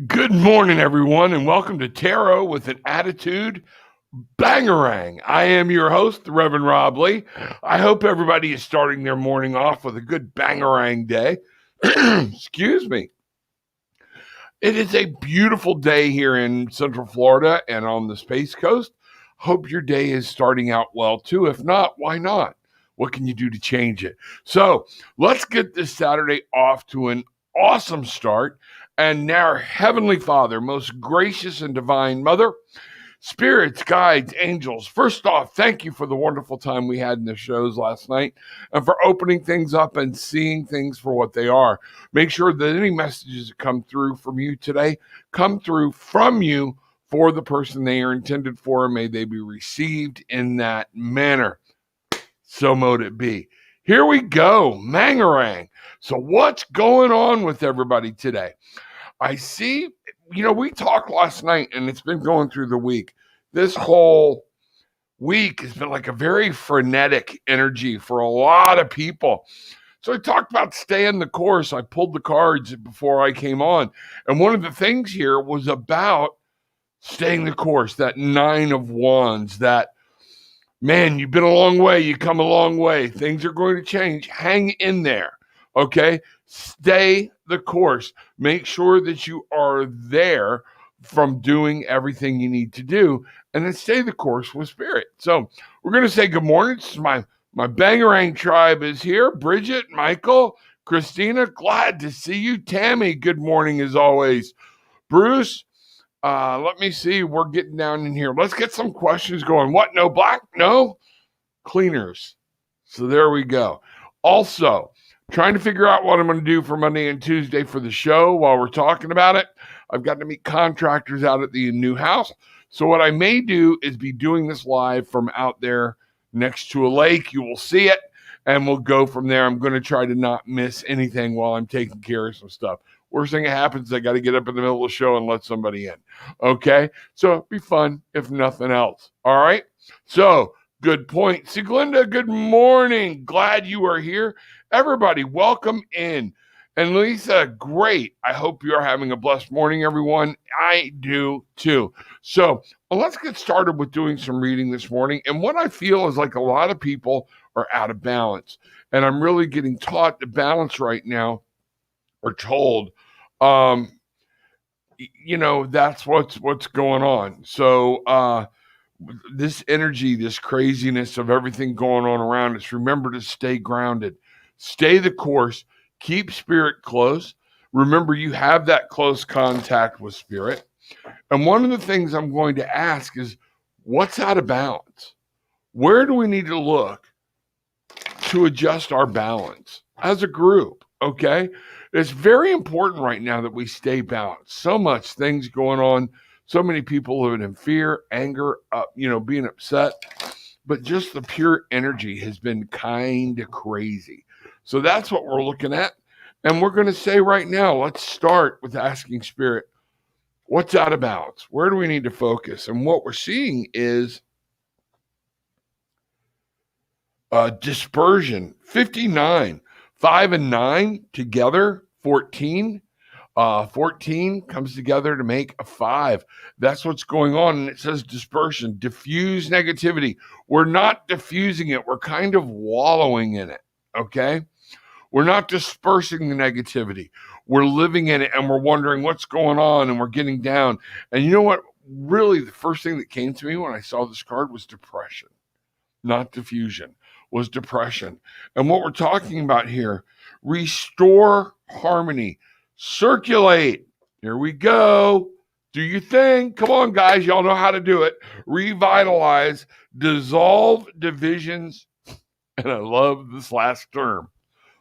Good morning, everyone, and welcome to Tarot with an Attitude Bangarang. I am your host, the Reverend Rob Lee. I hope everybody is starting their morning off with a good Bangarang day. Excuse me. It is a beautiful day here in Central Florida and on the Space Coast. Hope your day is starting out well, too. If not, why not? What can you do to change it? So let's get this Saturday off to an awesome start. And now, our Heavenly Father, most gracious and divine Mother, spirits, guides, angels, first off, thank you for the wonderful time we had in the shows last night and for opening things up and seeing things for what they are. Make sure that any messages that come through from you today come through from you for the person they are intended for, and may they be received in that manner. So mote it be. Here we go, Mangarang. So what's going on with everybody today? I see, we talked last night and it's been going through the week. This whole week has been like a very frenetic energy for a lot of people. So I talked about staying the course. I pulled the cards before I came on. And one of the things here was about staying the course, that 9 of Wands, that, man, you've been a long way. You come a long way. Things are going to change. Hang in there. Okay? Stay the course. Make sure that you are there from doing everything you need to do, and then stay the course with Spirit. So we're going to say good morning. This is my Bangarang tribe is here. Bridget, Michael, Christina, glad to see you. Tammy, good morning as always. Bruce, let me see. We're getting down in here. Let's get some questions going. What? No black? No? Cleaners. So there we go. Also, trying to figure out what I'm going to do for Monday and Tuesday for the show while we're talking about it. I've got to meet contractors out at the new house. So what I may do is be doing this live from out there next to a lake. You will see it, and we'll go from there. I'm going to try to not miss anything while I'm taking care of some stuff. Worst thing that happens is I got to get up in the middle of the show and let somebody in. Okay? So it'd be fun if nothing else. All right? So good point. Siglinda, good morning. Glad you are here. Everybody, welcome in. And Lisa, great. I hope you're having a blessed morning, everyone. I do too. So let's get started with doing some reading this morning. And what I feel is like a lot of people are out of balance. And I'm really getting taught to balance right now, or told. That's what's going on. So this energy, this craziness of everything going on around us, remember to stay grounded, stay the course, keep Spirit close. Remember, you have that close contact with Spirit. And one of the things I'm going to ask is, what's out of balance? Where do we need to look to adjust our balance as a group? Okay. It's very important right now that we stay balanced. So much things going on. So many people living in fear, anger, being upset. But just the pure energy has been kind of crazy. So that's what we're looking at. And we're going to say right now, let's start with asking Spirit, what's out of balance? Where do we need to focus? And what we're seeing is dispersion. 59. 5 and 9 together, 14. 14 comes together to make a 5. That's what's going on. And it says dispersion, diffuse negativity. We're not diffusing it. We're kind of wallowing in it. Okay. We're not dispersing the negativity. We're living in it and we're wondering what's going on and we're getting down. And you know what? Really, the first thing that came to me when I saw this card was depression, not diffusion, was depression. And what we're talking about here, restore harmony, circulate. Here we go. Do your thing. Come on, guys. Y'all know how to do it. Revitalize, dissolve divisions. And I love this last term.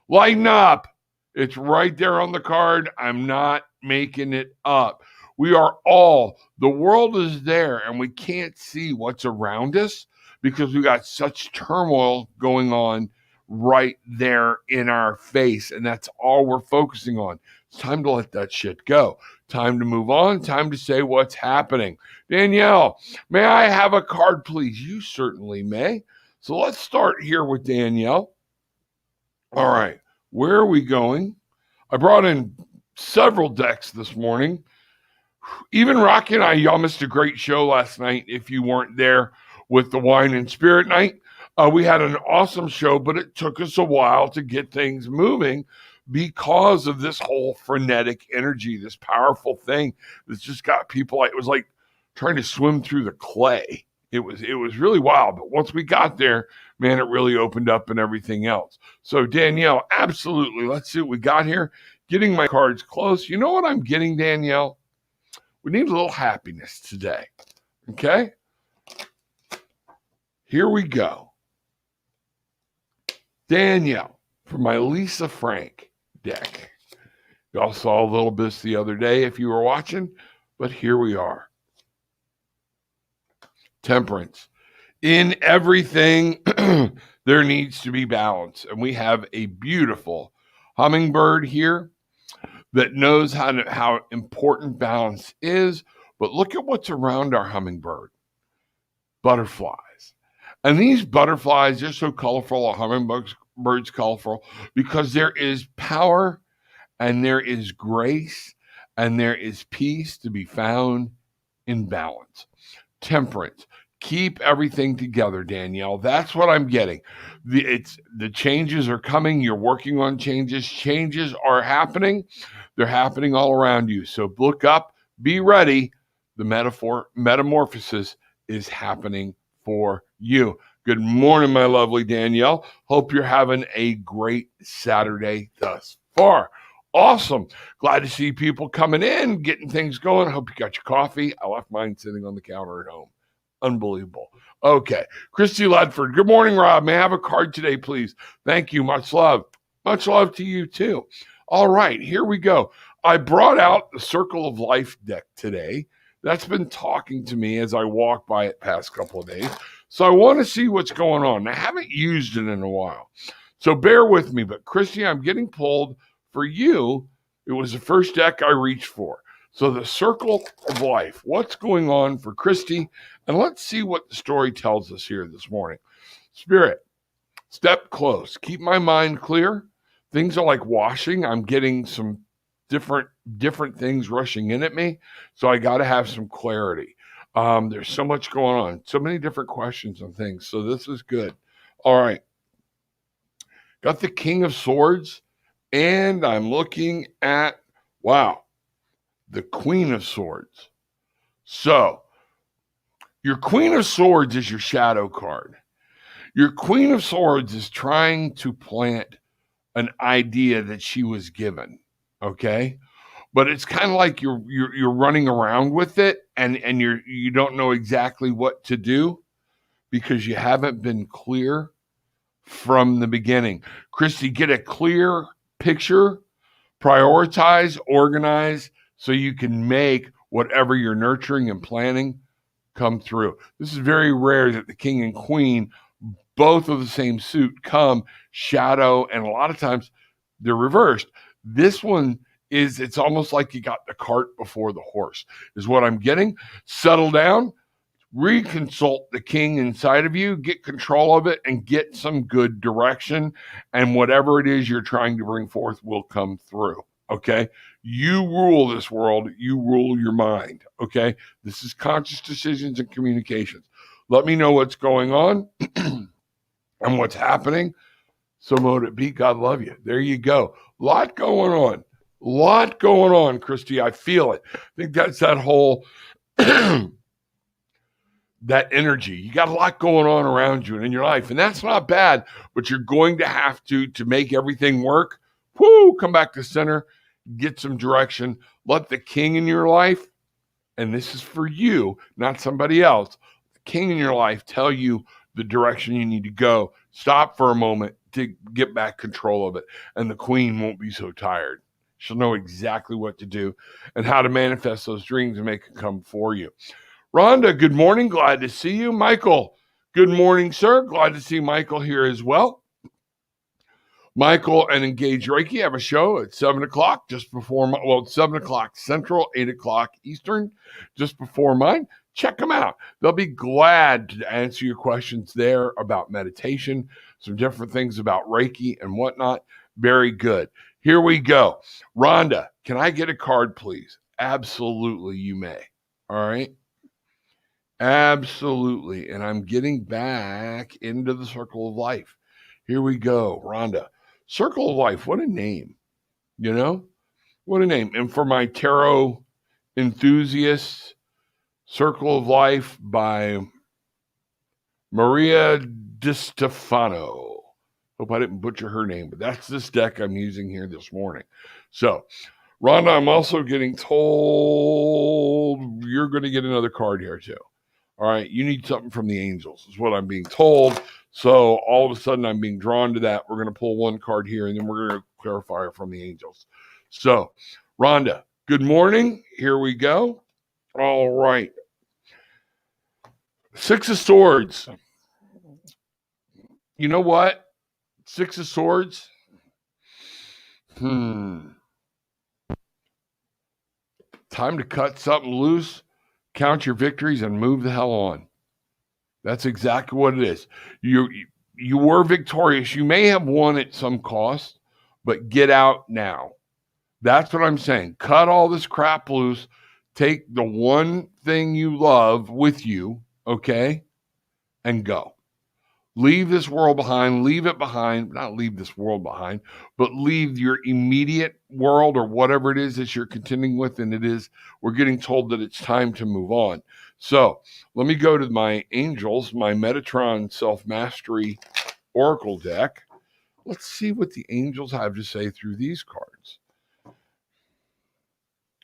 Lighten up. It's right there on the card. I'm not making it up. We are all, the world is there and we can't see what's around us because we got such turmoil going on right there in our face. And that's all we're focusing on. It's time to let that shit go. Time to move on. Time to say what's happening. Danielle, may I have a card, please? You certainly may. So let's start here with Danielle. All right. Where are we going? I brought in several decks this morning. Even Rocky and I, y'all missed a great show last night if you weren't there with the Wine and Spirit Night. We had an awesome show, but it took us a while to get things moving because of this whole frenetic energy, this powerful thing that's just got people like, it was like trying to swim through the clay. It was really wild. But once we got there, man, it really opened up and everything else. So Danielle, absolutely. Let's see what we got here. Getting my cards close. You know what I'm getting, Danielle? We need a little happiness today. Okay? Here we go. Danielle, from my Lisa Frank deck. Y'all saw a little bit the other day if you were watching, but here we are. Temperance. In everything, there needs to be balance. And we have a beautiful hummingbird here that knows how important balance is. But look at what's around our hummingbird. Butterflies. And these butterflies are so colorful, a hummingbird's colorful, because there is power and there is grace and there is peace to be found in balance. Temperance. Keep everything together, Danielle. That's what I'm getting. The changes are coming. You're working on changes. Changes are happening. They're happening all around you. So look up, be ready. The metamorphosis is happening for you. Good morning, my lovely Danielle. Hope you're having a great Saturday thus far. Awesome. Glad to see people coming in, getting things going. Hope you got your coffee. I left mine sitting on the counter at home. Unbelievable. Okay. Christy Ledford. Good morning, Rob. May I have a card today, please? Thank you. Much love. Much love to you, too. All right. Here we go. I brought out the Circle of Life deck today. That's been talking to me as I walk by it past couple of days. So I want to see what's going on. I haven't used it in a while. So bear with me. But Christy, I'm getting pulled for you. It was the first deck I reached for. So the Circle of Life, what's going on for Christy? And let's see what the story tells us here this morning. Spirit, step close. Keep my mind clear. Things are like washing. I'm getting some different things rushing in at me. So I got to have some clarity. There's so much going on. So many different questions and things. So this is good. All right. Got the King of Swords. And I'm looking at, wow, the Queen of Swords. So your Queen of Swords is your shadow card. Your Queen of Swords is trying to plant an idea that she was given, okay? But it's kind of like you're running around with it and you don't know exactly what to do because you haven't been clear from the beginning. Christy, get a clear picture, prioritize, organize, so you can make whatever you're nurturing and planning come through. This is very rare that the king and queen, both of the same suit, come shadow, and a lot of times they're reversed. This one is, it's almost like you got the cart before the horse, is what I'm getting. Settle down, reconsult the king inside of you, get control of it, and get some good direction. And whatever it is you're trying to bring forth will come through. Okay. You rule this world. You rule your mind. Okay. This is conscious decisions and communications. Let me know what's going on and what's happening. So mote it be. God love you. There you go. Lot going on, Christy. I feel it. I think that's that whole, that energy. You got a lot going on around you and in your life. And that's not bad, but you're going to have to make everything work. Come back to center. Get some direction. Let the king in your life, and this is for you, not somebody else, the king in your life tell you the direction you need to go. Stop for a moment to get back control of it. And the queen won't be so tired. She'll know exactly what to do and how to manifest those dreams and make it come for you. Rhonda, good morning. Glad to see you. Michael, good morning, sir. Glad to see Michael here as well. Michael and Engage Reiki have a show at 7 o'clock, just before, it's 7 o'clock Central, 8 o'clock Eastern, just before mine. Check them out. They'll be glad to answer your questions there about meditation, some different things about Reiki and whatnot. Very good. Here we go. Rhonda, can I get a card, please? Absolutely, you may. All right. Absolutely. And I'm getting back into the circle of life. Here we go, Rhonda. Circle of Life. What a name. You know, what a name. And for my tarot enthusiasts, Circle of Life by Maria Di Stefano. Hope I didn't butcher her name, but that's this deck I'm using here this morning. So, Rhonda, I'm also getting told you're going to get another card here too. All right, you need something from the angels, is what I'm being told. So all of a sudden I'm being drawn to that. We're going to pull one card here, and then we're going to clarify it from the angels. So, Rhonda, good morning. Here we go. All right. Six of Swords. You know what? Six of Swords. Time to cut something loose, count your victories, and move the hell on. That's exactly what it is. You were victorious. You may have won at some cost, but get out now. That's what I'm saying. Cut all this crap loose. Take the one thing you love with you, okay, and go. Leave this world behind. Leave it behind. Not leave this world behind, but leave your immediate world or whatever it is that you're contending with. And we're getting told that it's time to move on. So let me go to my angels, my Metatron Self-Mastery Oracle deck. Let's see what the angels have to say through these cards.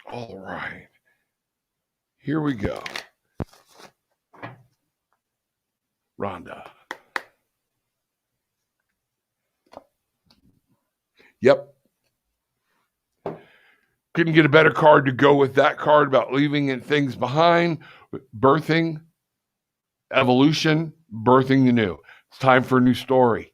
All right. Here we go. Rhonda. Yep. Couldn't get a better card to go with that card about leaving things behind, birthing, evolution, birthing the new. It's time for a new story.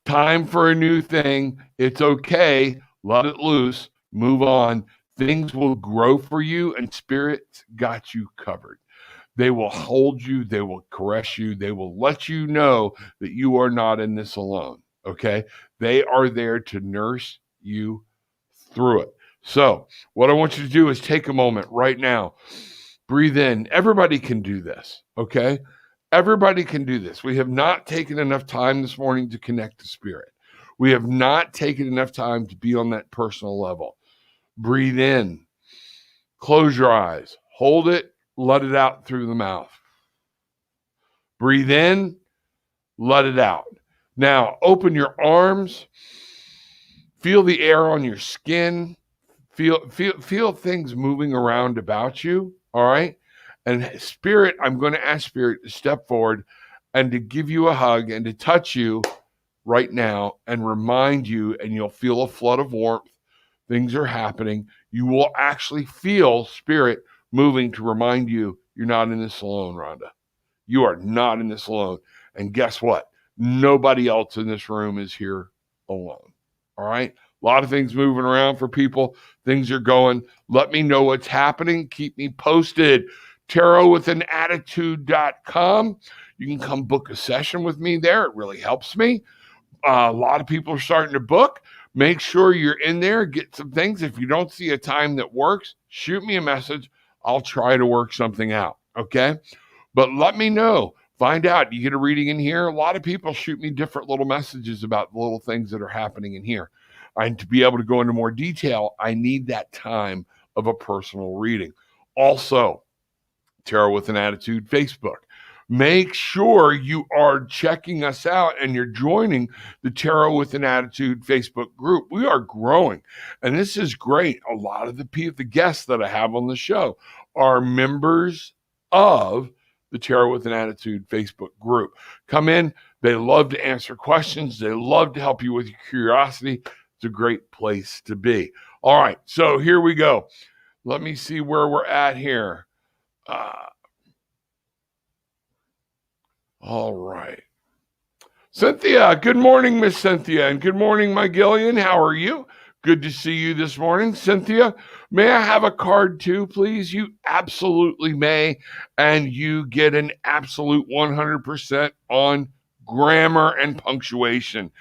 Time for a new thing. It's okay. Let it loose. Move on. Things will grow for you, and spirits got you covered. They will hold you. They will caress you. They will let you know that you are not in this alone. Okay? They are there to nurse you through it. So what I want you to do is take a moment right now. Breathe in. Everybody can do this. Okay? Everybody can do this. We have not taken enough time this morning to connect to spirit. We have not taken enough time to be on that personal level. Breathe in. Close your eyes. Hold it. Let it out through the mouth. Breathe in. Let it out. Now, open your arms. Feel the air on your skin. Feel things moving around about you. All right? And Spirit, I'm going to ask Spirit to step forward and to give you a hug and to touch you right now and remind you, and you'll feel a flood of warmth. Things are happening. You will actually feel Spirit moving to remind you you're not in this alone, Rhonda. You are not in this alone. And guess what? Nobody else in this room is here alone. All right? A lot of things moving around for people. Things are going. Let me know what's happening. Keep me posted. tarotwithanattitude.com. You can come book a session with me there. It really helps me. A lot of people are starting to book. Make sure you're in there. Get some things. If you don't see a time that works, shoot me a message. I'll try to work something out. Okay? But let me know. Find out. You get a reading in here. A lot of people shoot me different little messages about the little things that are happening in here. And to be able to go into more detail, I need that time of a personal reading. Also, Tarot with an Attitude Facebook. Make sure you are checking us out and you're joining the Tarot with an Attitude Facebook group. We are growing, and this is great. A lot of the guests that I have on the show are members of the Tarot with an Attitude Facebook group. Come in. They love to answer questions. They love to help you with your curiosity. It's a great place to be. All right, so here we go. Let me see where we're at here. All right. Cynthia, good morning, Miss Cynthia, and good morning, my Gillian. How are you? Good to see you this morning. Cynthia, may I have a card too, please? You absolutely may, and you get an absolute 100% on grammar and punctuation.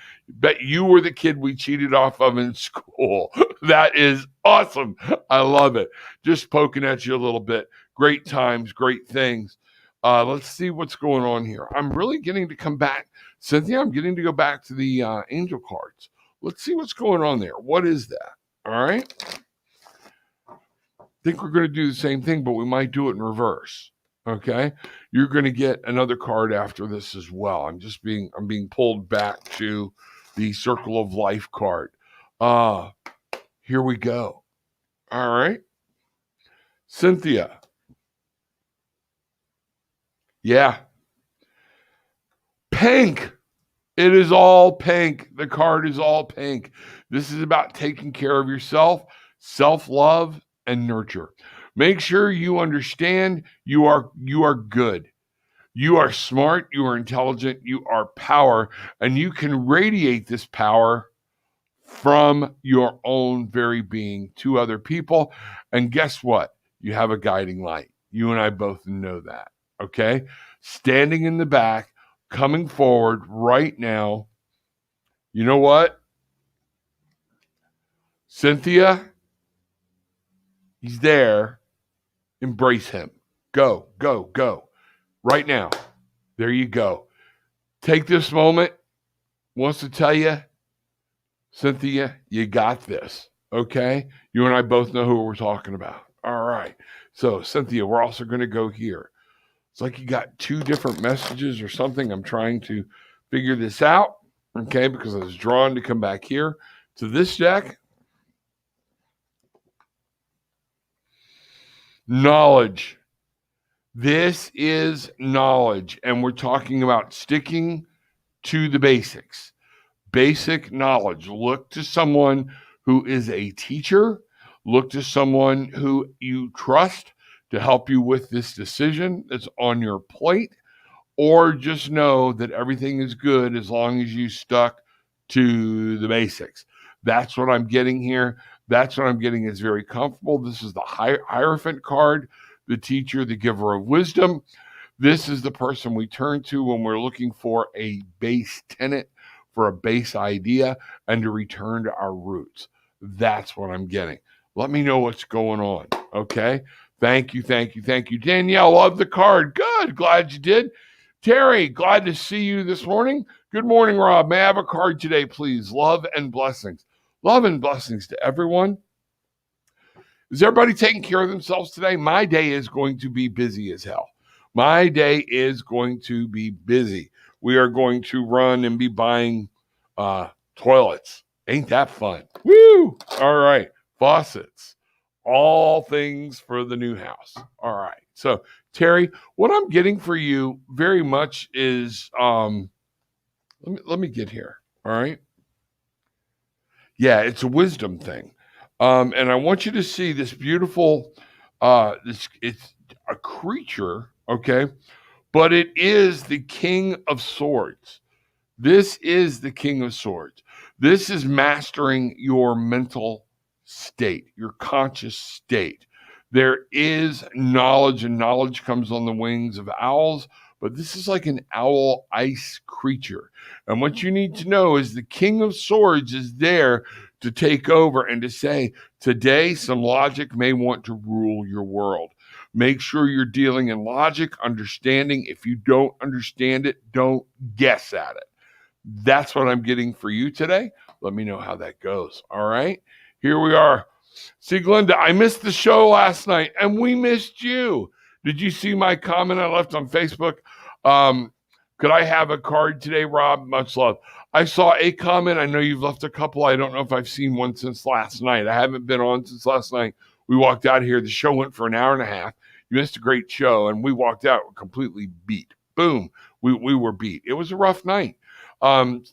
Bet you were the kid we cheated off of in school. That is awesome. I love it. Just poking at you a little bit. Great times, great things. Let's see what's going on here. I'm really getting to come back. Cynthia, I'm getting to go back to the angel cards. Let's see what's going on there. What is that? All right. I think we're going to do the same thing, but we might do it in reverse. Okay. You're going to get another card after this as well. I'm being pulled back to the Circle of Life card. Here we go. All right. Cynthia. Yeah. Pink. It is all pink. The card is all pink. This is about taking care of yourself, self-love, and nurture. Make sure you understand you are good. You are smart, you are intelligent, you are power, and you can radiate this power from your own very being to other people. And guess what? You have a guiding light. You and I both know that. Okay? Standing in the back, coming forward right now. You know what? Cynthia, he's there. Embrace him. Go, go, go. Right now. There you go. Take this moment. Wants to tell you, Cynthia, you got this. Okay? You and I both know who we're talking about. All right. So, Cynthia, we're also going to go here. It's like you got two different messages or something. I'm trying to figure this out. Okay? Because I was drawn to come back here to this deck. Knowledge. This is knowledge, and we're talking about sticking to the basics. Basic knowledge. Look to someone who is a teacher. Look to someone who you trust to help you with this decision that's on your plate, or just know that everything is good as long as you stuck to the basics. That's what I'm getting here. That's what I'm getting is very comfortable. This is the Hierophant card, the teacher, the giver of wisdom. This is the person we turn to when we're looking for a base tenet, for a base idea, and to return to our roots. That's what I'm getting. Let me know what's going on, okay? Thank you, thank you, thank you. Danielle, love the card. Good, glad you did. Terry, glad to see you this morning. Good morning, Rob. May I have a card today, please? Love and blessings. Love and blessings to everyone. Is everybody taking care of themselves today? My day is going to be busy as hell. My day is going to be busy. We are going to run and be buying toilets. Ain't that fun? Woo! All right. Faucets. All things for the new house. All right. So, Terry, what I'm getting for you very much is, let me get here. All right. Yeah, it's a wisdom thing. And I want you to see this beautiful, it's a creature, okay? But it is the King of Swords. This is the King of Swords. This is mastering your mental state, your conscious state. There is knowledge, and knowledge comes on the wings of owls, but this is like an owl ice creature. And what you need to know is the King of Swords is there to take over and to say, today some logic may want to rule your world. Make sure you're dealing in logic, understanding. If you don't understand it, don't guess at it. That's what I'm getting for you today. Let me know how that goes. All right. Here we are. See, Glenda, I missed the show last night and we missed you. Did you see my comment I left on Facebook? Could I have a card today, Rob? Much love. I saw a comment. I know you've left a couple. I don't know if I've seen one since last night. I haven't been on since last night. We walked out here. The show went for an hour and a half. You missed a great show, and we walked out completely beat. Boom. We were beat. It was a rough night.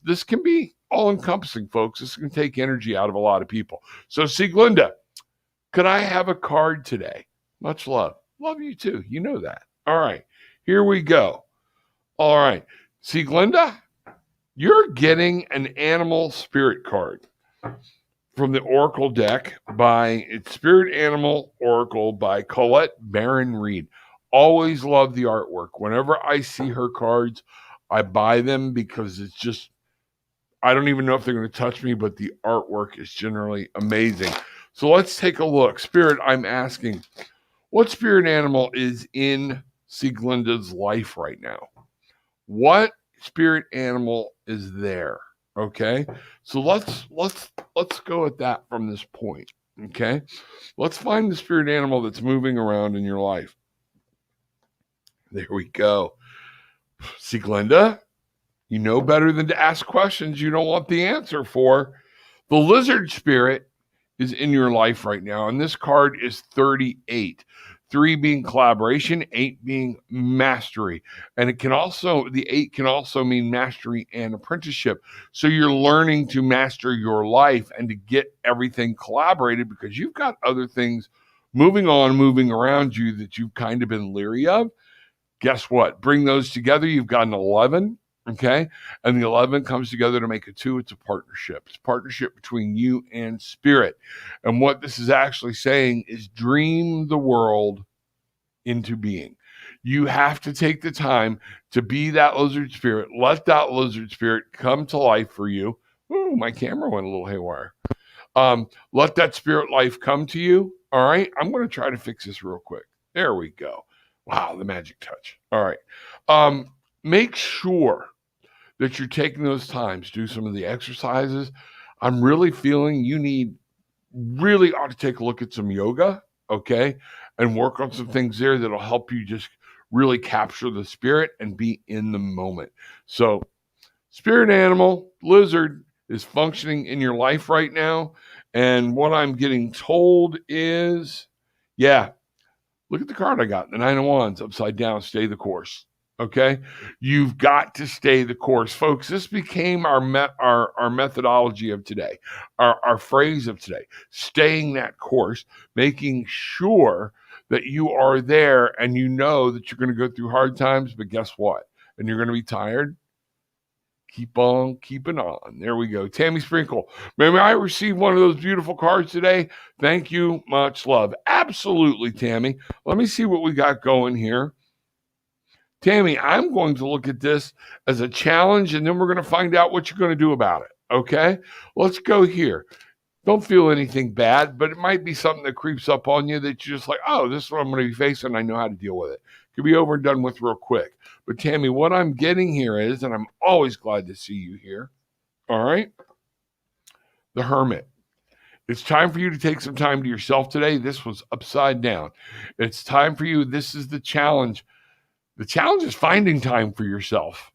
This can be all-encompassing, folks. This can take energy out of a lot of people. So, Sieglinde, could I have a card today? Much love. Love you too. You know that. All right. Here we go. All right. Sieglinde, you're getting an animal spirit card from the Oracle deck by it's Spirit Animal Oracle by Colette Baron Reed. Always love the artwork. Whenever I see her cards, I buy them because it's just I don't even know if they're going to touch me, but the artwork is generally amazing. So let's take a look. Spirit, I'm asking, what spirit animal is in Sieglinda's life right now? What spirit animal is there? Okay, so let's go at that from this point. Okay, let's find the spirit animal that's moving around in your life. There we go. Sieglinda, you know better than to ask questions you don't want the answer for. The lizard spirit is in your life right now, and this card is 38. 3 being collaboration, 8 being mastery. And the 8 can also mean mastery and apprenticeship. So you're learning to master your life and to get everything collaborated because you've got other things moving around you that you've kind of been leery of. Guess what? Bring those together. You've got an 11. Okay. And the 11 comes together to make a 2. It's a partnership. It's a partnership between you and spirit. And what this is actually saying is dream the world into being. You have to take the time to be that lizard spirit. Let that lizard spirit come to life for you. Ooh, my camera went a little haywire. Let that spirit life come to you. All right. I'm going to try to fix this real quick. There we go. Wow, the magic touch. All right. Make sure that you're taking those times, do some of the exercises. I'm really feeling you really ought to take a look at some yoga, okay? And work on some things there that'll help you just really capture the spirit and be in the moment. So, spirit animal, lizard, is functioning in your life right now. And what I'm getting told is, yeah, look at the card I got, the 9 of Wands, upside down, stay the course. Okay, you've got to stay the course, folks. This became our methodology of today, our phrase of today. Staying that course, making sure that you are there, and you know that you're going to go through hard times. But guess what? And you're going to be tired. Keep on keeping on. There we go. Tammy Sprinkle. May I receive one of those beautiful cards today? Thank you. Much love. Absolutely, Tammy. Let me see what we got going here. Tammy, I'm going to look at this as a challenge, and then we're going to find out what you're going to do about it. Okay? Let's go here. Don't feel anything bad, but it might be something that creeps up on you that you're just like, oh, this is what I'm going to be facing. I know how to deal with it. Could be over and done with real quick. But Tammy, what I'm getting here is, and I'm always glad to see you here, all right? The Hermit. It's time for you to take some time to yourself today. This was upside down. It's time for you. This is the challenge. The challenge is finding time for yourself.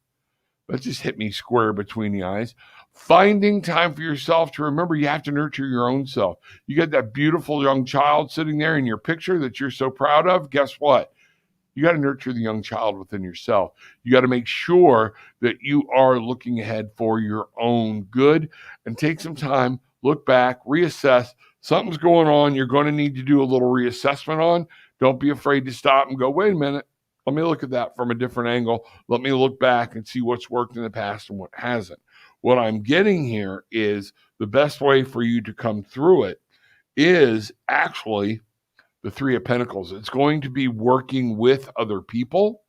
That just hit me square between the eyes. Finding time for yourself to remember you have to nurture your own self. You got that beautiful young child sitting there in your picture that you're so proud of. Guess what? You got to nurture the young child within yourself. You got to make sure that you are looking ahead for your own good and take some time, look back, reassess. Something's going on. You're going to need to do a little reassessment on. Don't be afraid to stop and go, wait a minute. Let me look at that from a different angle. Let me look back and see what's worked in the past and what hasn't. What I'm getting here is the best way for you to come through it is actually the 3 of Pentacles. It's going to be working with other people.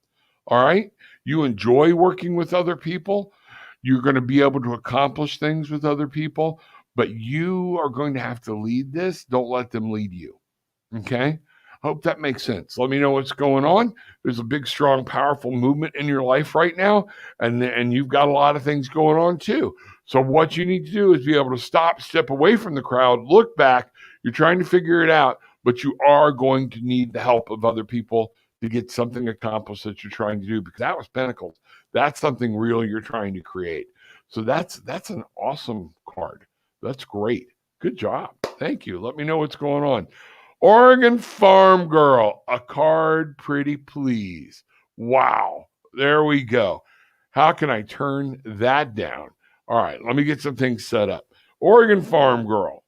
All right. You enjoy working with other people. You're going to be able to accomplish things with other people, but you are going to have to lead this. Don't let them lead you. Okay. Hope that makes sense. Let me know what's going on. There's a big, strong, powerful movement in your life right now, and you've got a lot of things going on too. So what you need to do is be able to step away from the crowd, look back. You're trying to figure it out, but you are going to need the help of other people to get something accomplished that you're trying to do, because that was Pentacles. That's something real you're trying to create. So that's an awesome card. That's great. Good job. Thank you. Let me know what's going on. Oregon Farm Girl, a card, pretty please. Wow. There we go. How can I turn that down? All right, let me get some things set up. Oregon Farm Girl.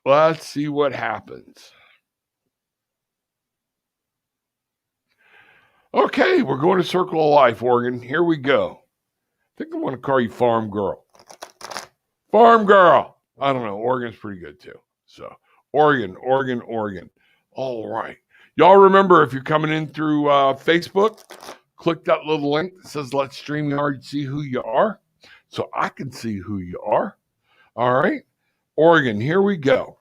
Let's see what happens. Okay, we're going to Circle of Life, Oregon. Here we go. I think I'm going to call you Farm Girl. Farm Girl. I don't know. Oregon's pretty good too. So Oregon. All right. Y'all remember, if you're coming in through Facebook, click that little link that says Let's StreamYard, see who you are. so I can see who you are. All right. Oregon, here we go.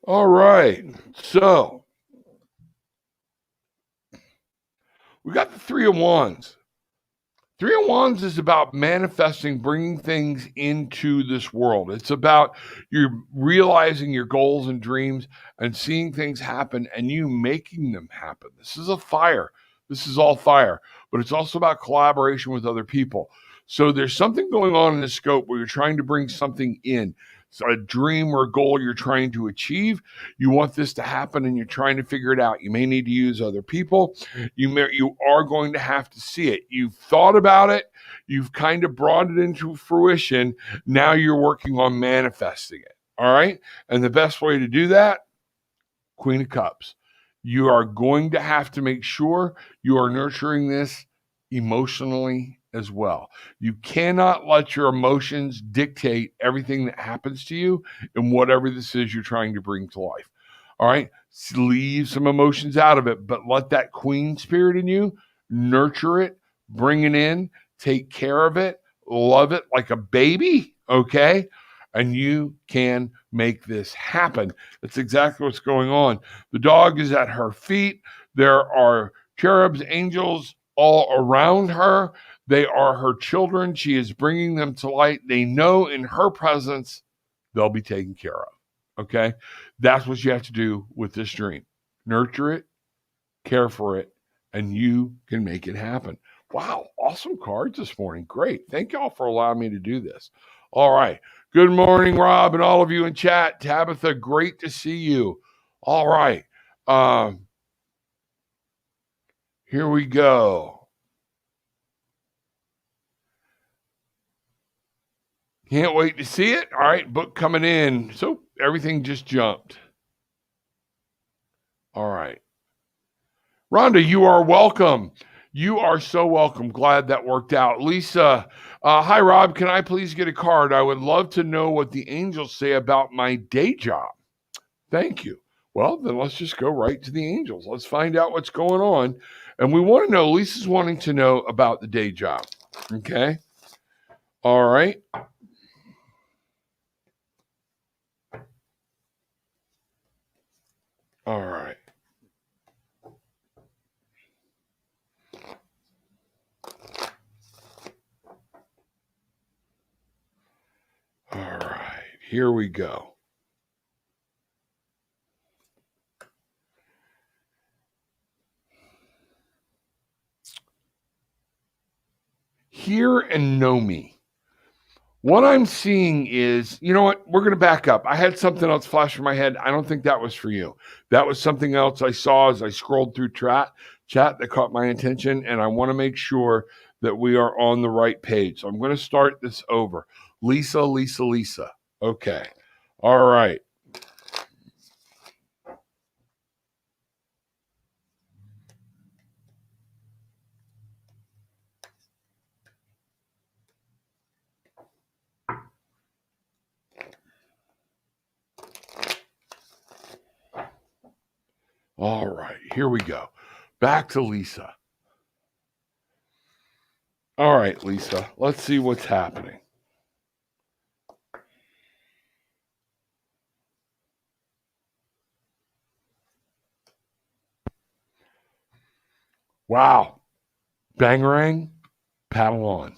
All right. So we got the Three of Wands. Three of Wands is about manifesting, bringing things into this world. It's about you realizing your goals and dreams and seeing things happen and you making them happen. This is a fire. This is all fire, but it's also about collaboration with other people. So there's something going on in the scope where you're trying to bring something in. So a dream or a goal you're trying to achieve. You want this to happen and you're trying to figure it out. You may need to use other people. You are going to have to see it. You've thought about it. You've kind of brought it into fruition. Now you're working on manifesting it. All right. And the best way to do that, Queen of Cups. You are going to have to make sure you are nurturing this emotionally as well. You cannot let your emotions dictate everything that happens to you in whatever this is you're trying to bring to life. All right. Leave some emotions out of it, but let that queen spirit in you nurture it, bring it in, take care of it, love it like a baby. Okay. And you can make this happen. That's exactly what's going on. The dog is at her feet. There are cherubs, angels all around her. They are her children. She is bringing them to light. They know in her presence, they'll be taken care of. Okay. That's what you have to do with this dream. Nurture it, care for it, and you can make it happen. Wow. Awesome cards this morning. Great. Thank y'all for allowing me to do this. All right. Good morning, Rob, and all of you in chat. Tabitha, great to see you. All right. Here we go. Can't wait to see it. All right, book coming in. So everything just jumped. All right. Rhonda, you are welcome. You are so welcome. Glad that worked out. Lisa, hi, Rob. Can I please get a card? I would love to know what the angels say about my day job. Thank you. Well, then let's just go right to the angels. Let's find out what's going on. And we want to know, Lisa's wanting to know about the day job. Okay. All right. All right. All right. Here we go. Hear and know me. What I'm seeing is, you know what? We're going to back up. I had something else flash in my head. I don't think that was for you. That was something else I saw as I scrolled through chat that caught my attention. And I want to make sure that we are on the right page. So I'm going to start this over. Lisa. Okay. All right. All right, here we go. Back to Lisa. All right, Lisa, let's see what's happening. Wow. Bangarang, paddle on.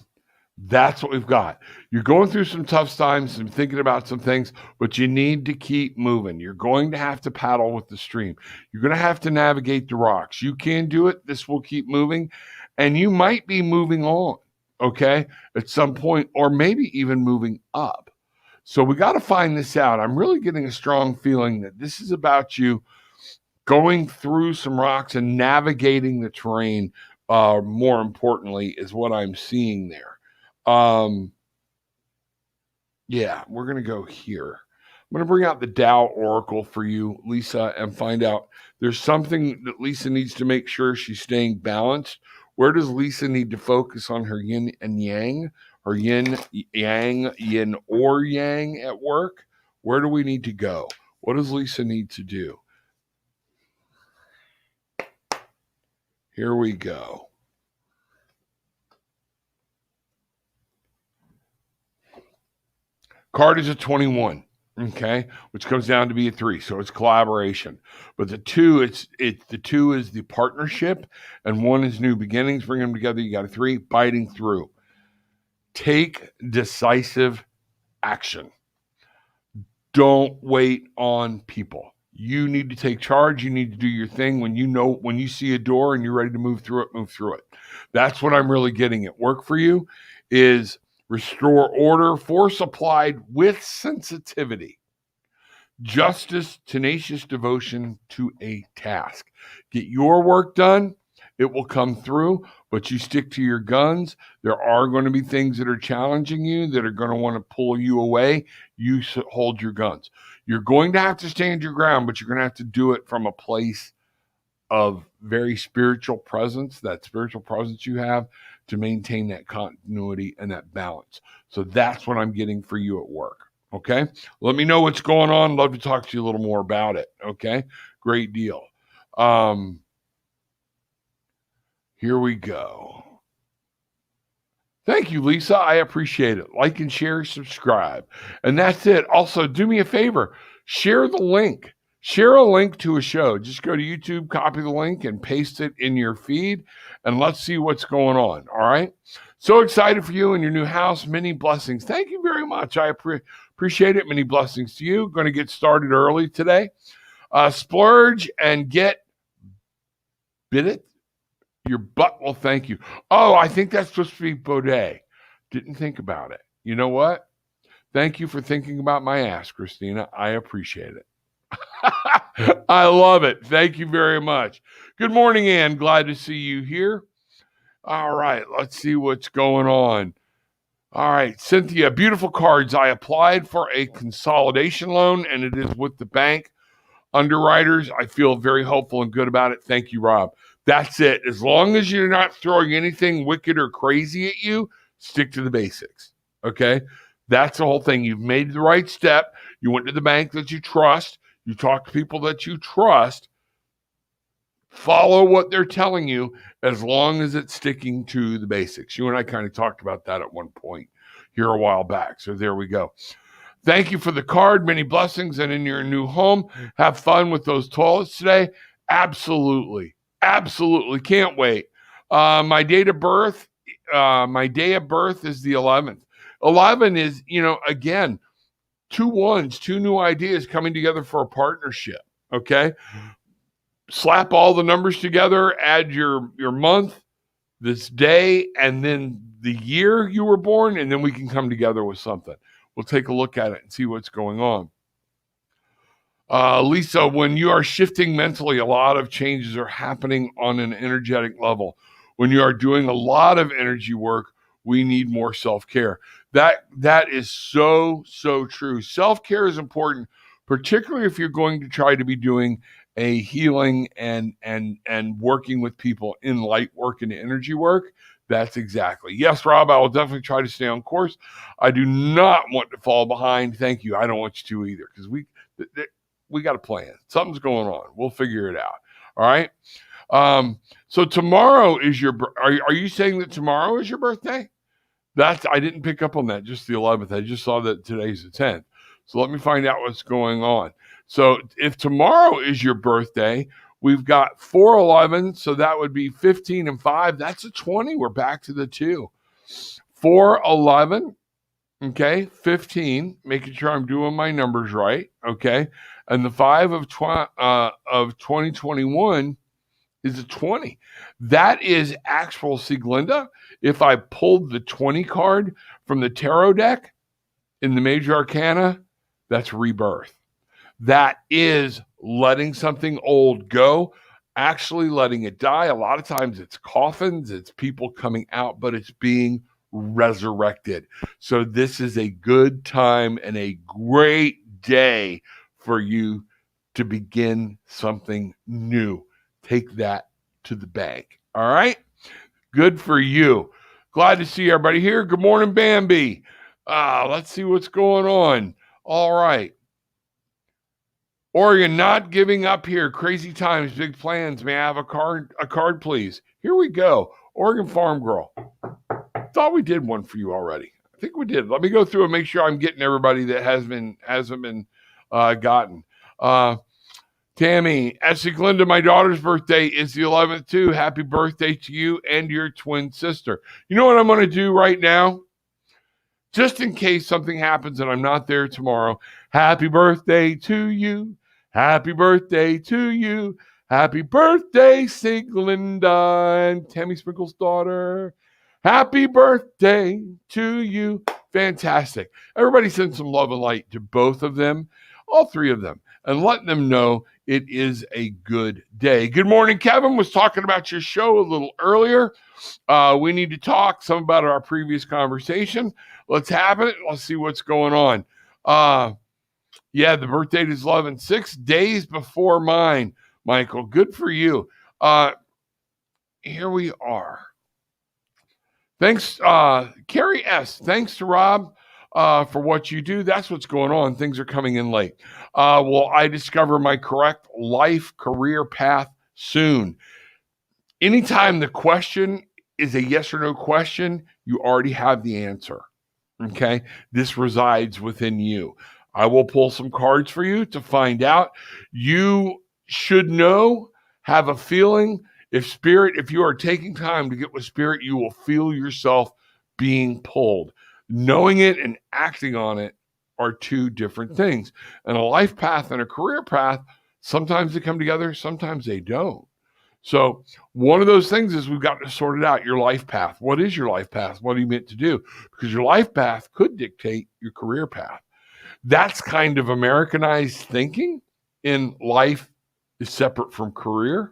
That's what we've got. You're going through some tough times and thinking about some things, but you need to keep moving. You're going to have to paddle with the stream. You're going to have to navigate the rocks. You can do it. This will keep moving. And you might be moving on, okay, at some point, or maybe even moving up. So we got to find this out. I'm really getting a strong feeling that this is about you going through some rocks and navigating the terrain, more importantly, is what I'm seeing there. Yeah, we're going to go here. I'm going to bring out the Tao Oracle for you, Lisa, and find out there's something that Lisa needs to make sure she's staying balanced. Where does Lisa need to focus on her yin and yang, or yin or yang at work? Where do we need to go? What does Lisa need to do? Here we go. Card is a 21, okay, which comes down to be a 3, so it's collaboration. But the 2, the 2 is the partnership, and 1 is new beginnings. Bring them together. You got a 3, biting through. Take decisive action. Don't wait on people. You need to take charge. You need to do your thing. When you see a door and you're ready to move through it, move through it. That's what I'm really getting at work for you is restore order, force applied with sensitivity, justice, tenacious devotion to a task. Get your work done. It will come through, but you stick to your guns. There are going to be things that are challenging you that are going to want to pull you away. You hold your guns. You're going to have to stand your ground, but you're going to have to do it from a place of very spiritual presence, that spiritual presence you have to maintain that continuity and that balance. So that's what I'm getting for you at work. Okay. Let me know what's going on. Love to talk to you a little more about it. Okay. Great deal. Here we go. Thank you, Lisa. I appreciate it. Like and share, subscribe. And that's it. Also, do me a favor. Share the link. Share a link to a show. Just go to YouTube, copy the link, and paste it in your feed, and let's see what's going on, all right? So excited for you in your new house. Many blessings. Thank you very much. I appreciate it. Many blessings to you. Going to get started early today. Splurge and get bit it. Your butt will thank you. Oh, I think that's supposed to be Baudet. Didn't think about it. You know what? Thank you for thinking about my ass, Christina. I appreciate it. I love it. Thank you very much. Good morning, Ann. Glad to see you here. All right, let's see what's going on. All right, Cynthia, beautiful cards. I applied for a consolidation loan, and it is with the bank. Underwriters, I feel very hopeful and good about it. Thank you, Rob. That's it. As long as you're not throwing anything wicked or crazy at you, stick to the basics, okay? That's the whole thing. You've made the right step. You went to the bank that you trust. You talk to people that you trust. Follow what they're telling you as long as it's sticking to the basics. You and I kind of talked about that at one point here a while back. So there we go. Thank you for the card. Many blessings. And in your new home, have fun with those toilets today. Absolutely. Absolutely. Can't wait. My date of birth is the 11th. 11 is, again, 2 ones, 2 new ideas coming together for a partnership. Okay. Slap all the numbers together, add your month, this day, and then the year you were born, and then we can come together with something. We'll take a look at it and see what's going on. Lisa, when you are shifting mentally, a lot of changes are happening on an energetic level. When you are doing a lot of energy work, we need more self-care. That is so true. Self-care is important, particularly if you're going to try to be doing a healing and working with people in light work and energy work. That's exactly. Yes, Rob, I will definitely try to stay on course. I do not want to fall behind. Thank you. I don't want you to either, because we got a plan. Something's going on. We'll figure it out. All right. So tomorrow is are you saying that tomorrow is your birthday? I didn't pick up on that. Just the 11th. I just saw that today's the 10th. So let me find out what's going on. So if tomorrow is your birthday, we've got 411. So that would be 15 and 5. That's a 20. We're back to the 2. 411. Okay. 15. Making sure I'm doing my numbers right. Okay. And the 5 of 2021 is a 20. That is actual, see, Glinda, if I pulled the 20 card from the tarot deck in the major arcana, that's rebirth. That is letting something old go, actually letting it die. A lot of times it's coffins, it's people coming out, but it's being resurrected. So this is a good time and a great day for you to begin something new. Take that to the bank. All right? Good for you. Glad to see everybody here. Good morning, Bambi. Let's see what's going on. All right. Oregon, not giving up here. Crazy times, big plans. May I have a card, please? Here we go. Oregon Farm Girl. Thought we did one for you already. I think we did. Let me go through and make sure I'm getting everybody that hasn't been gotten. Tammy, Essie Glinda, my daughter's birthday is the 11th too. Happy birthday to you and your twin sister. You know what I'm going to do right now? Just in case something happens and I'm not there tomorrow. Happy birthday to you. Happy birthday to you. Happy birthday, Siglinda and Tammy Sprinkle's daughter. Happy birthday to you. Fantastic. Everybody send some love and light to both of them, all three of them, and let them know it is a good day. Good morning. Kevin was talking about your show a little earlier. We need to talk some about our previous conversation. Let's have it. Let's see what's going on. Yeah, the birth date is 11, 6 days before mine, Michael. Good for you. Here we are. Thanks, Carrie S. Thanks to Rob for what you do. That's what's going on. Things are coming in late. Will I discover my correct life career path soon? Anytime the question is a yes or no question, you already have the answer. Okay? This resides within you. I will pull some cards for you to find out. You should know, have a feeling. If you are taking time to get with Spirit, you will feel yourself being pulled. Knowing it and acting on it are two different things. And a life path and a career path, sometimes they come together, sometimes they don't. So one of those things is we've got to sort it out, your life path. What is your life path? What are you meant to do? Because your life path could dictate your career path. That's kind of Americanized thinking in life is separate from career,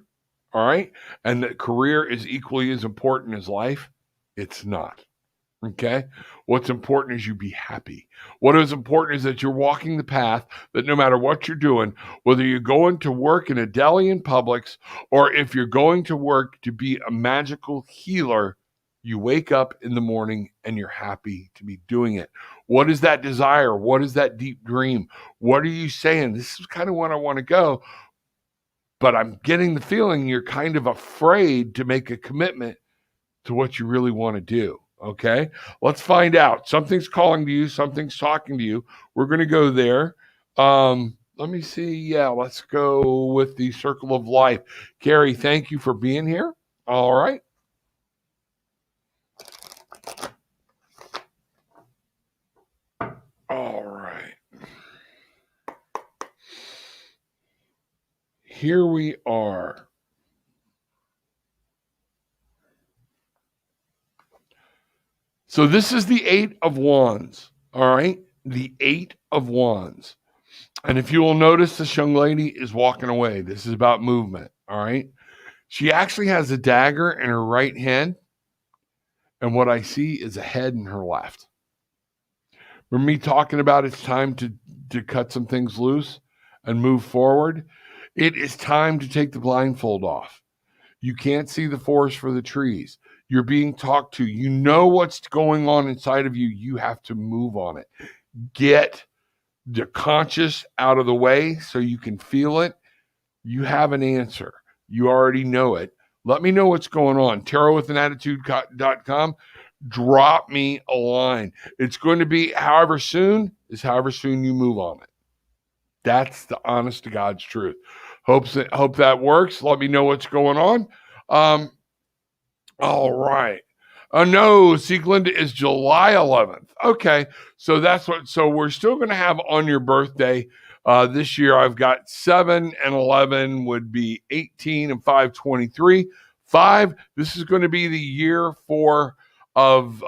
all right? And that career is equally as important as life. It's not, okay? What's important is you be happy. What is important is that you're walking the path that no matter what you're doing, whether you're going to work in a deli in Publix or if you're going to work to be a magical healer, you wake up in the morning and you're happy to be doing it. What is that desire? What is that deep dream? What are you saying? This is kind of what I want to go, but I'm getting the feeling you're kind of afraid to make a commitment to what you really want to do. Okay, let's find out. Something's calling to you. Something's talking to you. We're going to go there. Let me see. Yeah, let's go with the circle of life. Carrie, thank you for being here. All right. All right. Here we are. So this is the 8 of Wands, all right? The 8 of Wands. And if you will notice, this young lady is walking away. This is about movement, all right? She actually has a dagger in her right hand, and what I see is a head in her left. Remember me talking about it's time to cut some things loose and move forward? It is time to take the blindfold off. You can't see the forest for the trees. You're being talked to. You know what's going on inside of you. You have to move on it. Get the conscious out of the way so you can feel it. You have an answer. You already know it. Let me know what's going on. tarotwithanAttitude.com. Drop me a line. It's going to be however soon you move on it. That's the honest to God's truth. Hope that works. Let me know what's going on. All right. No, Sieglinde is July 11th. Okay. So we're still going to have on your birthday. This year I've got 7 and 11 would be 18 and 5, 23. 5, this is going to be the year of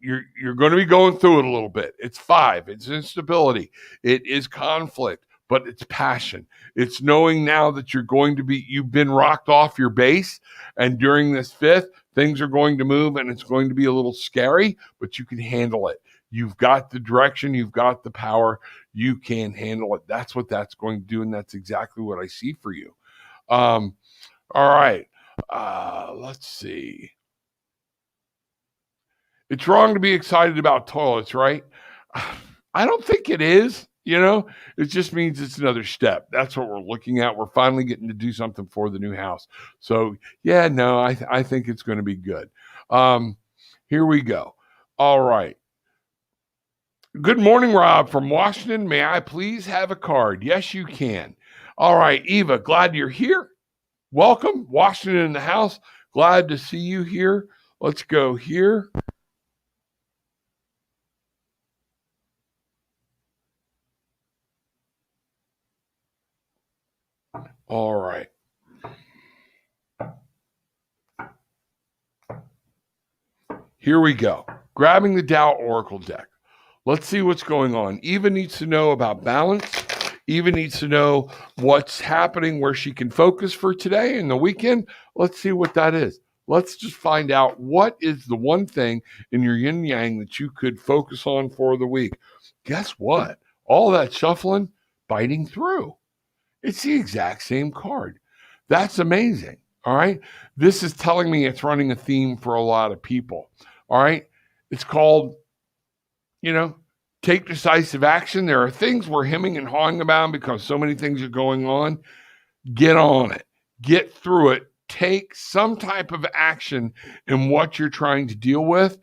you're going to be going through it a little bit. It's 5. It's instability. It is conflict, but it's passion. It's knowing now that you've been rocked off your base, and during this 5th, things are going to move, and it's going to be a little scary, but you can handle it. You've got the direction. You've got the power. You can handle it. That's what that's going to do, and that's exactly what I see for you. All right. Let's see. It's wrong to be excited about toilets, right? I don't think it is. It just means it's another step. That's what we're looking at. We're finally getting to do something for the new house. So, yeah, no, I think it's going to be good. Here we go. All right. Good morning, Rob from Washington. May I please have a card? Yes, you can. All right, Eva, glad you're here. Welcome, Washington in the house. Glad to see you here. Let's go here. All right. Here we go. Grabbing the Tao Oracle deck. Let's see what's going on. Eva needs to know about balance. Eva needs to know what's happening, where she can focus for today and the weekend. Let's see what that is. Let's just find out what is the one thing in your yin yang that you could focus on for the week. Guess what? All that shuffling, biting through. It's the exact same card. That's amazing. All right. This is telling me it's running a theme for a lot of people. All right. It's called, take decisive action. There are things we're hemming and hawing about because so many things are going on. Get on it. Get through it. Take some type of action in what you're trying to deal with.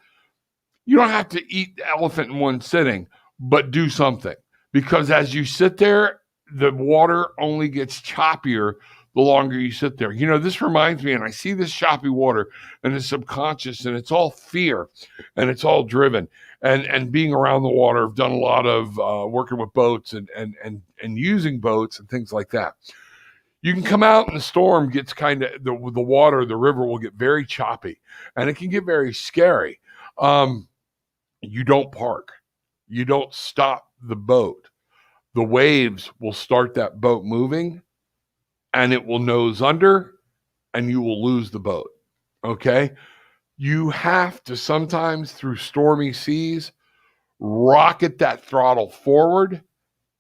You don't have to eat the elephant in one sitting, but do something. Because as you sit there, the water only gets choppier the longer you sit there. This reminds me, and I see this choppy water and the subconscious, and it's all fear, and it's all driven. And being around the water, I've done a lot of working with boats and using boats and things like that. You can come out and the storm gets kind of, the water, the river will get very choppy, and it can get very scary. You don't park. You don't stop the boat. The waves will start that boat moving, and it will nose under, and you will lose the boat. Okay? You have to sometimes, through stormy seas, rocket that throttle forward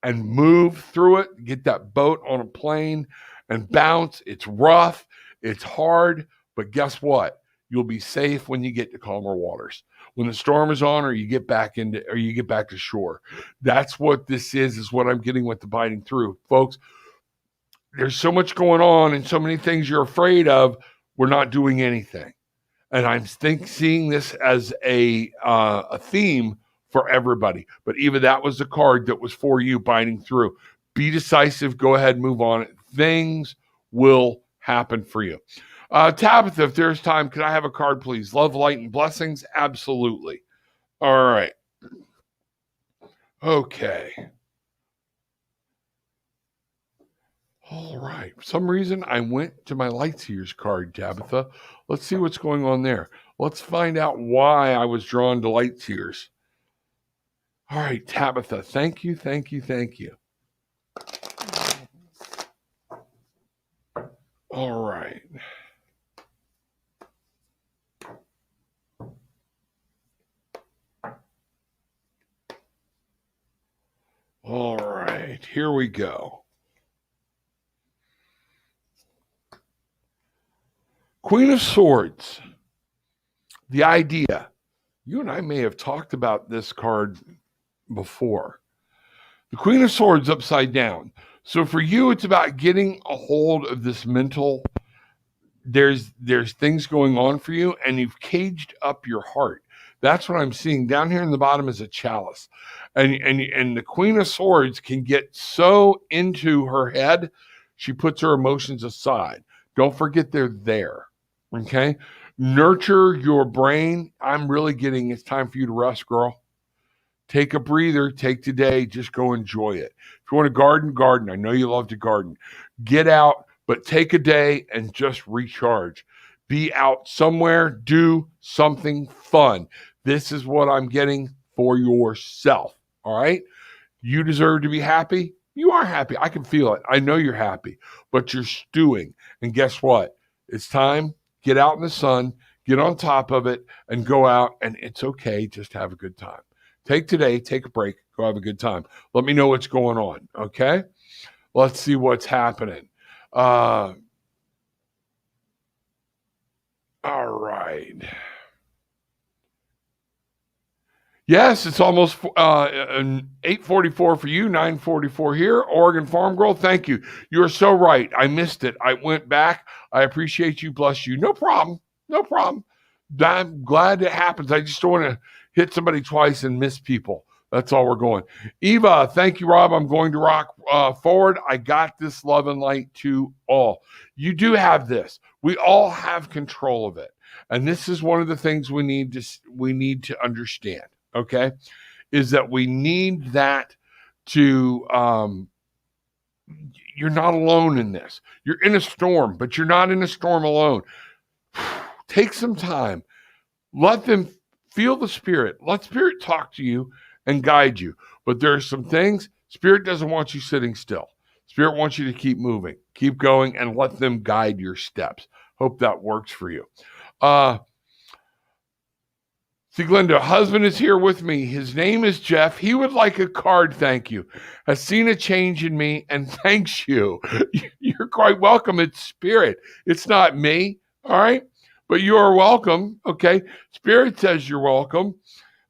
and move through it, get that boat on a plane and bounce. It's rough, it's hard, but guess what? You'll be safe when you get to calmer waters. When the storm is on, or you get back to shore. That's what this is what I'm getting with the biting through. Folks, there's so much going on and so many things you're afraid of. We're not doing anything. And I'm seeing this as a theme for everybody. But Eva, that was the card that was for you, biting through. Be decisive. Go ahead, move on. Things will happen for you. Tabitha, if there's time, could I have a card, please? Love, light, and blessings? Absolutely. All right. Okay. All right. For some reason, I went to my Light Years card, Tabitha. Let's see what's going on there. Let's find out why I was drawn to Light Years. All right, Tabitha. Thank you. All right. All right. Here we go. Queen of Swords. The idea. You and I may have talked about this card before. The Queen of Swords upside down. So for you, it's about getting a hold of this mental. There's things going on for you, and you've caged up your heart. That's what I'm seeing. Down here in the bottom is a chalice. And the Queen of Swords can get so into her head, she puts her emotions aside. Don't forget they're there. Okay? Nurture your brain. I'm really getting it's time for you to rest, girl. Take a breather. Take today. Just go enjoy it. If you want to garden. I know you love to garden. Get out, but take a day and just recharge. Be out somewhere. Do something fun. This is what I'm getting for yourself. All right? You deserve to be happy. You are happy. I can feel it. I know you're happy, but you're stewing. And guess what? It's time. Get out in the sun. Get on top of it and go out. And it's okay. Just have a good time. Take today, take a break, go have a good time. Let me know what's going on, okay? Let's see what's happening. All right. Yes, it's almost 8:44 for you, 9:44 here. Oregon Farm Girl, thank you. You're so right. I missed it. I went back. I appreciate you. Bless you. No problem. No problem. I'm glad it happens. I just don't want to hit somebody twice and miss people. That's all we're going. Eva, thank you, Rob. I'm going to rock forward. I got this, love and light to all. You do have this. We all have control of it. And this is one of the things we need to understand. Okay, is that we need that to, you're not alone in this. You're in a storm, but you're not in a storm alone. Take some time. Let them feel the Spirit. Let Spirit talk to you and guide you. But there are some things, Spirit doesn't want you sitting still. Spirit wants you to keep moving, keep going, and let them guide your steps. Hope that works for you. See, Glenda, husband is here with me. His name is Jeff. He would like a card, thank you. Has seen a change in me and thanks you. You're quite welcome. It's Spirit. It's not me, all right? But you are welcome, okay? Spirit says you're welcome.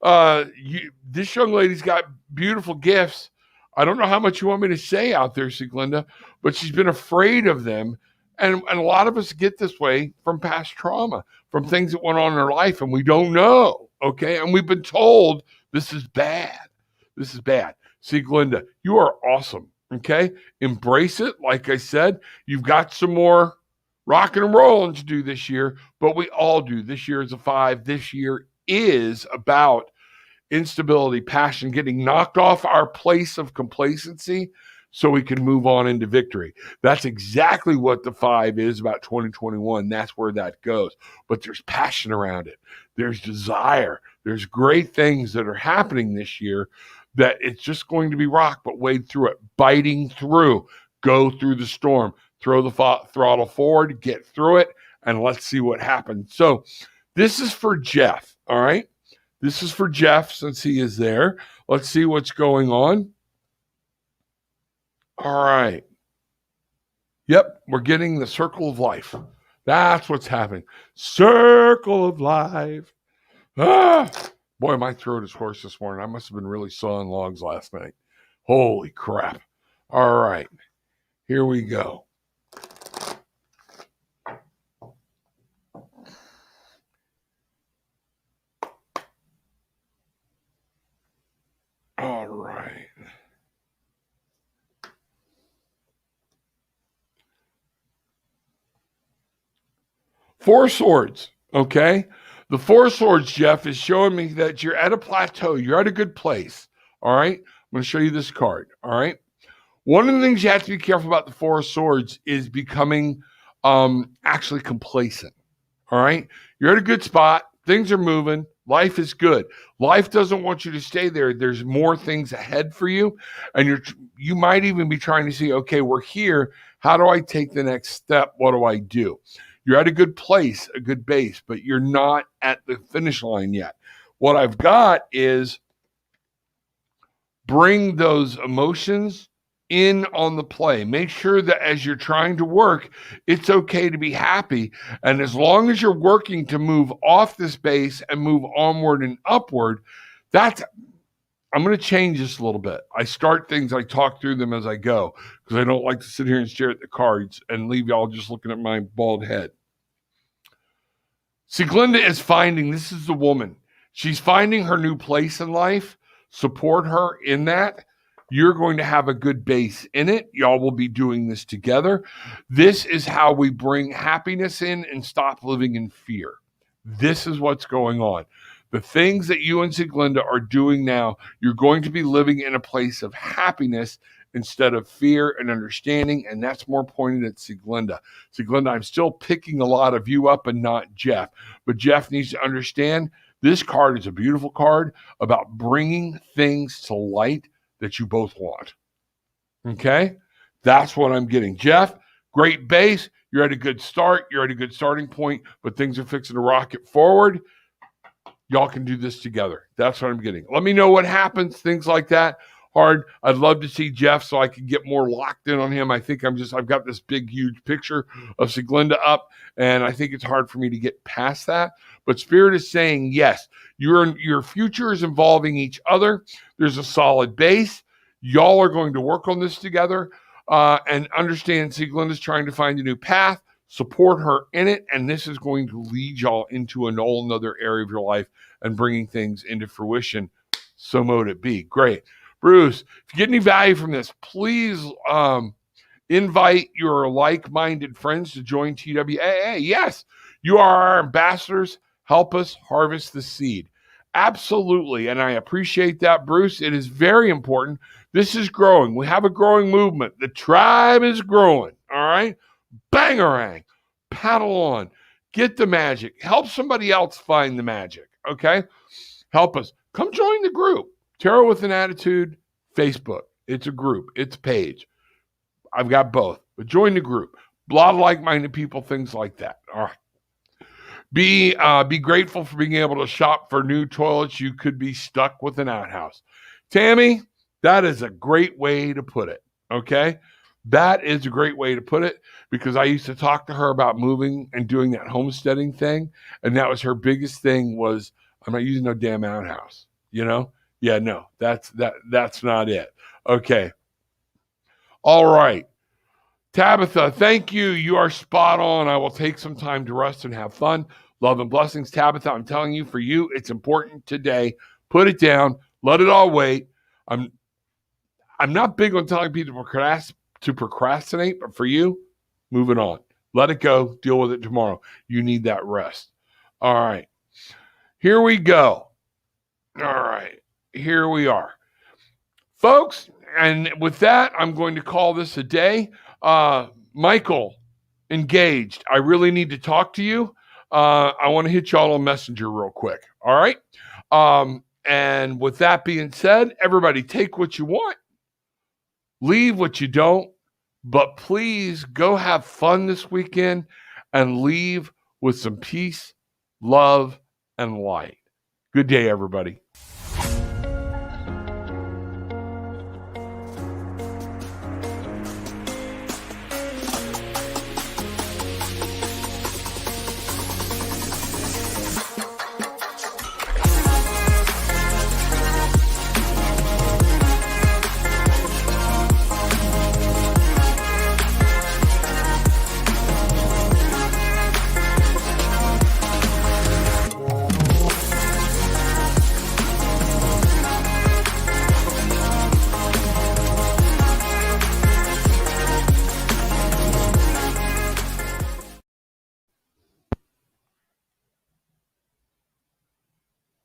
This young lady's got beautiful gifts. I don't know how much you want me to say out there, Glenda, but she's been afraid of them. And a lot of us get this way from past trauma, from things that went on in our life, and we don't know, okay? And we've been told this is bad. This is bad. See, Glenda, you are awesome, okay? Embrace it. Like I said, you've got some more rocking and rolling to do this year, but we all do. This year is a 5. This year is about instability, passion, getting knocked off our place of complacency so we can move on into victory. That's exactly what the 5 is about 2021. That's where that goes. But there's passion around it. There's desire. There's great things that are happening this year that it's just going to be rock, but wade through it, biting through, go through the storm, throw the throttle forward, get through it, and let's see what happens. So this is for Jeff, all right? This is for Jeff since he is there. Let's see what's going on. All right. Yep, we're getting the circle of life. That's what's happening. Circle of life. Ah, boy, my throat is hoarse this morning. I must have been really sawing logs last night. Holy crap. All right. Here we go. All right. Four Swords, okay? The Four Swords, Jeff, is showing me that you're at a plateau. You're at a good place, all right? I'm going to show you this card, all right? One of the things you have to be careful about the Four Swords is becoming actually complacent, all right? You're at a good spot. Things are moving. Life is good. Life doesn't want you to stay there. There's more things ahead for you. And you might even be trying to see, okay, we're here. How do I take the next step? What do I do? You're at a good place, a good base, but you're not at the finish line yet. What I've got is bring those emotions in on the play. Make sure that as you're trying to work, it's okay to be happy. And as long as you're working to move off this base and move onward and upward, I'm going to change this a little bit. I start things, I talk through them as I go, because I don't like to sit here and stare at the cards and leave y'all just looking at my bald head. See, Glenda is this is the woman. She's finding her new place in life. Support her in that. You're going to have a good base in it. Y'all will be doing this together. This is how we bring happiness in and stop living in fear. This is what's going on. The things that you and Glenda are doing now, you're going to be living in a place of happiness instead of fear and understanding, and that's more pointed at Glenda. Glenda, I'm still picking a lot of you up and not Jeff, but Jeff needs to understand this card is a beautiful card about bringing things to light that you both want. Okay? That's what I'm getting. Jeff, great base. You're at a good start. You're at a good starting point, but things are fixing to rocket forward. Y'all can do this together. That's what I'm getting. Let me know what happens, things like that. hard. I'd love to see Jeff so I could get more locked in on him. I think I've got this big, huge picture of Siglinda up, and I think it's hard for me to get past that. But Spirit is saying, yes, your future is involving each other. There's a solid base. Y'all are going to work on this together, and understand Siglinda's trying to find a new path. Support her in it, and this is going to lead y'all into a whole another area of your life and bringing things into fruition. So mote it be. Great. Bruce, if you get any value from this, please invite your like-minded friends to join TWAA. Yes, you are our ambassadors. Help us harvest the seed. Absolutely, and I appreciate that, Bruce. It is very important. This is growing. We have a growing movement. The tribe is growing, all right? Bangarang. Paddle on. Get the magic. Help somebody else find the magic, okay? Help us. Come join the group. Tarot with an Attitude, Facebook. It's a group. It's a page. I've got both. But join the group. A lot of like-minded people, things like that. All right. Be grateful for being able to shop for new toilets. You could be stuck with an outhouse. Tammy, that is a great way to put it, okay? That is a great way to put it, because I used to talk to her about moving and doing that homesteading thing, and that was her biggest thing was, I'm not using no damn outhouse, you know? Yeah, no, that's not it. Okay. All right. Tabitha, thank you. You are spot on. I will take some time to rest and have fun. Love and blessings, Tabitha. I'm telling you, for you, it's important today. Put it down. Let it all wait. I'm not big on telling people to procrastinate, but for you, move it on. Let it go. Deal with it tomorrow. You need that rest. All right. Here we go. All right. Here we are. Folks, and with that, I'm going to call this a day. Michael, engaged. I really need to talk to you. I want to hit y'all on Messenger real quick. All right. And with that being said, everybody take what you want, leave what you don't, but please go have fun this weekend and leave with some peace, love, and light. Good day, everybody.